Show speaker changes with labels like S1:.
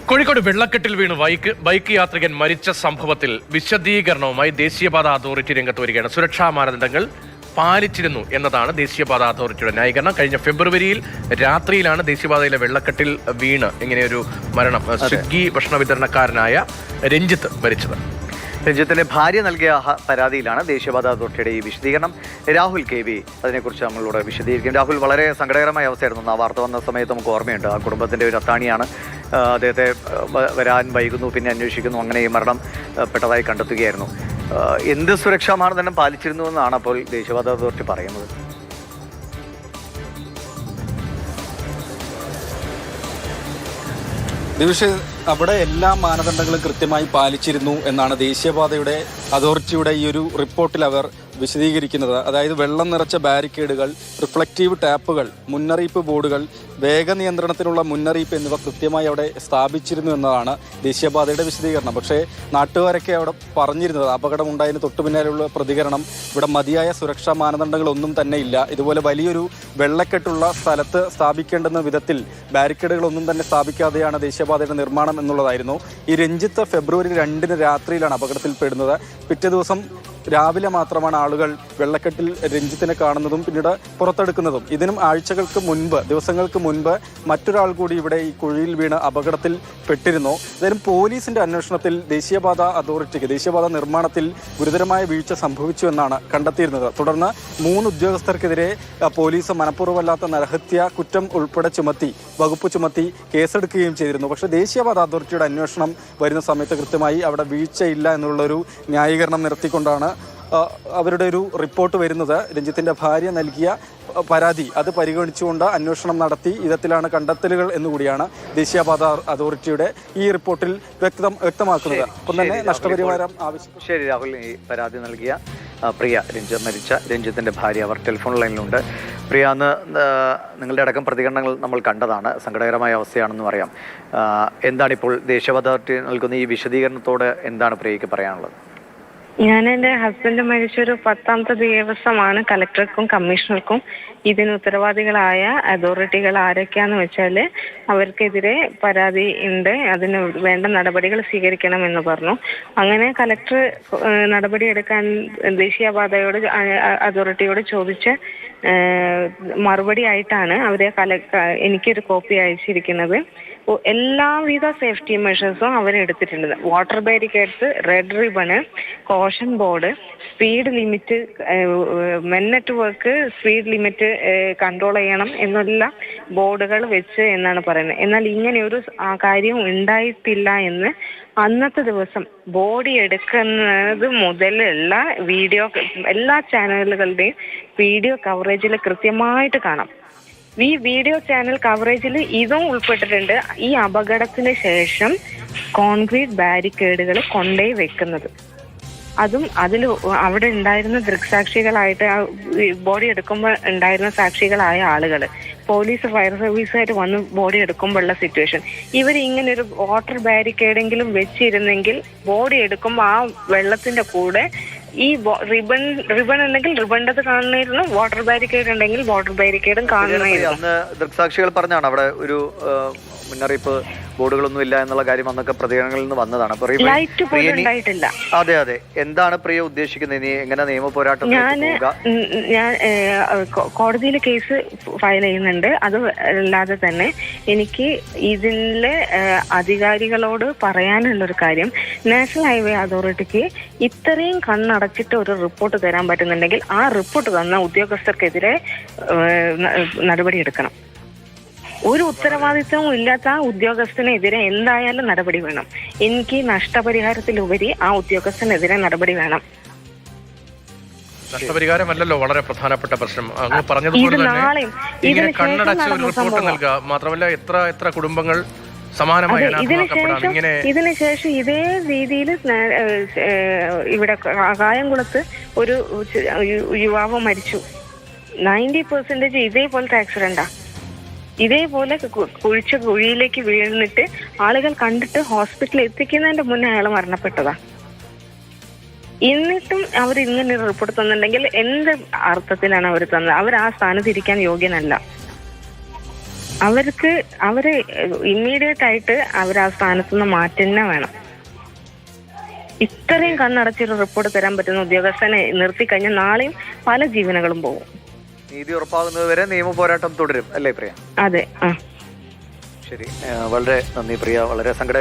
S1: കോഴിക്കോട് വെള്ളക്കെട്ടിൽ വീണ് ബൈക്ക് യാത്രികൻ മരിച്ച സംഭവത്തിൽ വിശദീകരണവുമായി ദേശീയപാത അതോറിറ്റി രംഗത്ത് വരികയാണ്. സുരക്ഷാ മാനദണ്ഡങ്ങൾ പാലിച്ചിരുന്നു എന്നതാണ് ദേശീയപാത അതോറിറ്റിയുടെ ന്യായീകരണം. കഴിഞ്ഞ ഫെബ്രുവരിയിൽ രാത്രിയിലാണ് ദേശീയപാതയിലെ വെള്ളക്കെട്ടിൽ വീണ് ഇങ്ങനെയൊരു മരണം. സ്വിഗ്ഗി ഭക്ഷണ വിതരണക്കാരനായ രഞ്ജിത്ത് മരിച്ചത്.
S2: രഞ്ജിത്തിന്റെ ഭാര്യ നൽകിയ പരാതിയിലാണ് ദേശീയപാത അതോറിറ്റിയുടെ ഈ വിശദീകരണം. രാഹുൽ KV അതിനെക്കുറിച്ച് നമ്മളോട് വിശദീകരിക്കും. രാഹുൽ, വളരെ സങ്കടകരമായ അവസ്ഥയായിരുന്നു. ആ വാർത്ത വന്ന സമയത്ത് നമുക്ക് ഓർമ്മയുണ്ട്. ആ കുടുംബത്തിന്റെ ഒരു അത്താണിയാണ് അദ്ദേഹത്തെ വരാൻ വൈകുന്നു, പിന്നെ അന്വേഷിക്കുന്നു, അങ്ങനെ ഈ മരണം പെട്ടതായി കണ്ടെത്തുകയായിരുന്നു. എന്ത് സുരക്ഷാ മാനദണ്ഡം പാലിച്ചിരുന്നു എന്നാണ് അപ്പോൾ ദേശീയപാത അതോറിറ്റി പറയുന്നത്?
S3: ദിവിഷ്, അവിടെ എല്ലാ മാനദണ്ഡങ്ങളും കൃത്യമായി പാലിച്ചിരുന്നു എന്നാണ് ദേശീയപാതയുടെ അതോറിറ്റിയുടെ ഈ ഒരു റിപ്പോർട്ടിൽ അവർ വിശദീകരിക്കുന്നത്. അതായത് വെള്ളം നിറച്ച ബാരിക്കേഡുകൾ, റിഫ്ലക്റ്റീവ് ടാപ്പുകൾ, മുന്നറിയിപ്പ് ബോർഡുകൾ, വേഗനിയന്ത്രണത്തിനുള്ള മുന്നറിയിപ്പ് എന്നിവ കൃത്യമായി അവിടെ സ്ഥാപിച്ചിരുന്നു എന്നതാണ് ദേശീയപാതയുടെ വിശദീകരണം. പക്ഷേ നാട്ടുകാരൊക്കെ അവിടെ പറഞ്ഞിരുന്നത് അപകടമുണ്ടായതിന് തൊട്ടു പിന്നാലെയുള്ള പ്രതികരണം ഇവിടെ മതിയായ സുരക്ഷാ മാനദണ്ഡങ്ങളൊന്നും തന്നെ ഇല്ല, ഇതുപോലെ വലിയൊരു വെള്ളക്കെട്ടുള്ള സ്ഥലത്ത് സ്ഥാപിക്കേണ്ടുന്ന വിധത്തിൽ ബാരിക്കേഡുകളൊന്നും തന്നെ സ്ഥാപിക്കാതെയാണ് ദേശീയപാതയുടെ നിർമ്മാണം എന്നുള്ളതായിരുന്നു. ഈ രഞ്ജിത്ത് ഫെബ്രുവരി 2 രാത്രിയിലാണ് അപകടത്തിൽപ്പെടുന്നത്. പിറ്റേ ദിവസം രാവിലെ മാത്രമാണ് ആളുകൾ വെള്ളക്കെട്ടിൽ രഞ്ജിത്തിനെ കാണുന്നതും പിന്നീട് പുറത്തെടുക്കുന്നതും. ഇതിനും ആഴ്ചകൾക്ക് മുൻപ്, ദിവസങ്ങൾക്ക് മുൻപ് മറ്റൊരാൾ കൂടി ഇവിടെ ഈ കുഴിയിൽ വീണ് അപകടത്തിൽ പെട്ടിരുന്നു. എന്തായാലും പോലീസിന്റെ അന്വേഷണത്തിൽ ദേശീയപാത അതോറിറ്റിക്ക്, ദേശീയപാത നിർമ്മാണത്തിൽ ഗുരുതരമായ വീഴ്ച സംഭവിച്ചു എന്നാണ് കണ്ടെത്തിയിരുന്നത്. തുടർന്ന് 3 ഉദ്യോഗസ്ഥർക്കെതിരെ പോലീസ് മനഃപൂർവ്വമല്ലാത്ത നരഹത്യ കുറ്റം ഉൾപ്പെടെ വകുപ്പ് ചുമത്തി കേസെടുക്കുകയും ചെയ്തിരുന്നു. പക്ഷേ ദേശീയപാത അതോറിറ്റിയുടെ അന്വേഷണം വരുന്ന സമയത്ത് കൃത്യമായി അവിടെ വീഴ്ചയില്ല എന്നുള്ളൊരു ന്യായീകരണം നിർത്തിക്കൊണ്ടാണ് അവരുടെ ഒരു റിപ്പോർട്ട് വരുന്നത്. രഞ്ജിത്തിന്റെ ഭാര്യ നൽകിയ പരാതി അത് പരിഗണിച്ചുകൊണ്ട് അന്വേഷണം നടത്തി ഇത്തരത്തിലാണ് കണ്ടെത്തലുകൾ എന്നുകൂടിയാണ് ദേശീയപാത അതോറിറ്റിയുടെ ഈ റിപ്പോർട്ടിൽ വ്യക്തമാക്കുന്നത്. ഒപ്പം തന്നെ നഷ്ടപരിഹാരം ആവശ്യം.
S2: ശരി രാഹുൽ, ഈ പരാതി നൽകിയ പ്രിയ, മരിച്ച രഞ്ജിത്തിന്റെ ഭാര്യ, അവർ ടെലിഫോൺ ലൈനിലുണ്ട്. പ്രിയ, അന്ന് നിങ്ങളുടെ അടക്കം പ്രതികരണങ്ങൾ നമ്മൾ കണ്ടതാണ്. സങ്കടകരമായ അവസ്ഥയാണെന്ന് പറയാം. എന്താണിപ്പോൾ ദേശീയപാത അതോറിറ്റി നൽകുന്ന ഈ വിശദീകരണത്തോട് എന്താണ് പ്രിയയ്ക്ക് പറയാനുള്ളത്?
S4: ഞാൻ എൻ്റെ ഹസ്ബൻഡ് മരിച്ചൊരു 10ാമത്തെ ദിവസമാണ് കളക്ടർക്കും കമ്മീഷണർക്കും ഇതിന് ഉത്തരവാദികളായ അതോറിറ്റികൾ ആരൊക്കെയാന്ന് വെച്ചാൽ അവർക്കെതിരെ പരാതി ഉണ്ട്, അതിന് വേണ്ട നടപടികൾ സ്വീകരിക്കണം എന്ന് പറഞ്ഞു. അങ്ങനെ കളക്ടർ നടപടിയെടുക്കാൻ ദേശീയപാതയോട് അതോറിറ്റിയോട് ചോദിച്ച മറുപടി ആയിട്ടാണ് അവരെ എനിക്കൊരു കോപ്പി അയച്ചിരിക്കുന്നത്. എല്ലാവിധ സേഫ്റ്റി മെഷേഴ്സും അവരെടുത്തിട്ടുണ്ട്. Water barricades, red ribbon, caution board, speed limit, men network speed limit control ചെയ്യണം എന്നുള്ള ബോർഡുകൾ വെച്ച് എന്നാണ് പറയുന്നത്. എന്നാൽ ഇങ്ങനെയൊരു കാര്യം ഉണ്ടായിട്ടില്ല എന്ന് അന്നത്തെ ദിവസം ബോഡി എടുക്കുന്നത് മുതലുള്ള വീഡിയോ, എല്ലാ ചാനലുകളുടെയും വീഡിയോ കവറേജിൽ കൃത്യമായിട്ട് കാണാം. ഈ വീഡിയോ ചാനൽ കവറേജിൽ ഇതും ഉൾപ്പെട്ടിട്ടുണ്ട്. ഈ അപകടത്തിന് ശേഷം കോൺക്രീറ്റ് ബാരിക്കേഡുകൾ കൊണ്ടേ വെക്കുന്നത്, അതും അതിൽ അവിടെ ഉണ്ടായിരുന്ന ദൃക്സാക്ഷികളായിട്ട് ബോഡി എടുക്കുമ്പോൾ ഉണ്ടായിരുന്ന സാക്ഷികളായ ആളുകൾ, പോലീസ്, ഫയർ സർവീസുകാർ വന്ന് ബോഡി എടുക്കുമ്പോഴുള്ള സിറ്റുവേഷൻ. ഇവർ ഇങ്ങനെ ഒരു വാട്ടർ ബാരിക്കേഡെങ്കിലും വെച്ചിരുന്നെങ്കിൽ ബോഡി എടുക്കുമ്പോൾ ആ വെള്ളത്തിന്റെ കൂടെ ഈ റിബൺ ഉണ്ടെങ്കിൽ റിബണ്ടത് കാണുമായിരുന്നു, വാട്ടർ ബാരിക്കേഡ് ഉണ്ടെങ്കിൽ വാട്ടർ ബാരിക്കേഡും കാണുമായിരുന്നു.
S2: ദൃക്സാക്ഷികൾ പറഞ്ഞാണ് അവിടെ ഒരു മുന്നറിയിപ്പ് ബോർഡുകളൊന്നും ഇല്ല എന്നുള്ള കാര്യം അന്നൊക്കെ പ്രതികരണങ്ങളിൽ നിന്ന് വന്നതാണ്. അതെ, എന്താണ് പ്രിയ ഉദ്ദേശിക്കുന്നത്? ഇനി എങ്ങനെ നിയമ പോരാട്ടം?
S4: ഞാൻ കോടതിയിൽ കേസ് ഫയൽ ചെയ്യുന്നുണ്ട്. അത് അല്ലാതെ തന്നെ എനിക്ക് ഇതിലെ അധികാരികളോട് പറയാനുള്ളൊരു കാര്യം, നാഷണൽ ഹൈവേ അതോറിറ്റിക്ക് ഇത്രയും കണ്ണടച്ചിട്ട് ഒരു റിപ്പോർട്ട് തരാൻ പറ്റുന്നുണ്ടെങ്കിൽ ആ റിപ്പോർട്ട് തന്ന ഉദ്യോഗസ്ഥർക്കെതിരെ നടപടിയെടുക്കണം. ഒരു ഉത്തരവാദിത്വവും ഇല്ലാത്ത ആ ഉദ്യോഗസ്ഥനെതിരെ എന്തായാലും നടപടി വേണം. എനിക്ക് നഷ്ടപരിഹാരത്തിലുപരി ആ ഉദ്യോഗസ്ഥനെതിരെ നടപടി വേണം.
S1: നഷ്ടപരിഹാരമല്ലല്ലോ വളരെ പ്രധാനപ്പെട്ട പ്രശ്നം. അങ്ങ് പറഞ്ഞതുപോലെ തന്നെ ഇങ്ങനെ കണ്ണടച്ച് ഒരു റിപ്പോർട്ട് നൽകുക മാത്രമല്ല, എത്ര കുടുംബങ്ങൾ സമാനമായി
S4: ഇതിനുശേഷം ഇതേ രീതിയിൽ ഇവിടെ കായംകുളത്ത് ഒരു യുവാവ് മരിച്ചു. 90% ഇതേപോലത്തെ ആക്സിഡന്റാ. ഇതേപോലെ കുഴിയിലേക്ക് വീണിട്ട് ആളുകൾ കണ്ടിട്ട് ഹോസ്പിറ്റലിൽ എത്തിക്കുന്നതിന്റെ മുന്നേ അയാൾ മരണപ്പെട്ടതാ. എന്നിട്ടും അവർ ഇങ്ങനെ റിപ്പോർട്ട് തന്നിട്ടുണ്ടെങ്കിൽ എന്ത് അർത്ഥത്തിലാണ് അവർ തന്നത്? അവർ ആ സ്ഥാനത്ത് ഇരിക്കാൻ യോഗ്യനല്ല. അവരെ ഇമ്മീഡിയറ്റ് ആയിട്ട് അവർ ആ സ്ഥാനത്ത് നിന്ന് മാറ്റുന്ന വേണം. ഇത്രയും കണ്ണടച്ചൊരു റിപ്പോർട്ട് തരാൻ പറ്റുന്ന ഉദ്യോഗസ്ഥനെ നിർത്തിക്കഴിഞ്ഞാൽ നാളെയും പല ജീവനുകളും പോകും.
S2: നീതി ഉറപ്പാകുന്നതുവരെ നിയമ പോരാട്ടം തുടരും അല്ലേ പ്രിയ?
S4: അതെ.
S2: ശരി, വളരെ നന്ദി പ്രിയ. വളരെ സങ്കട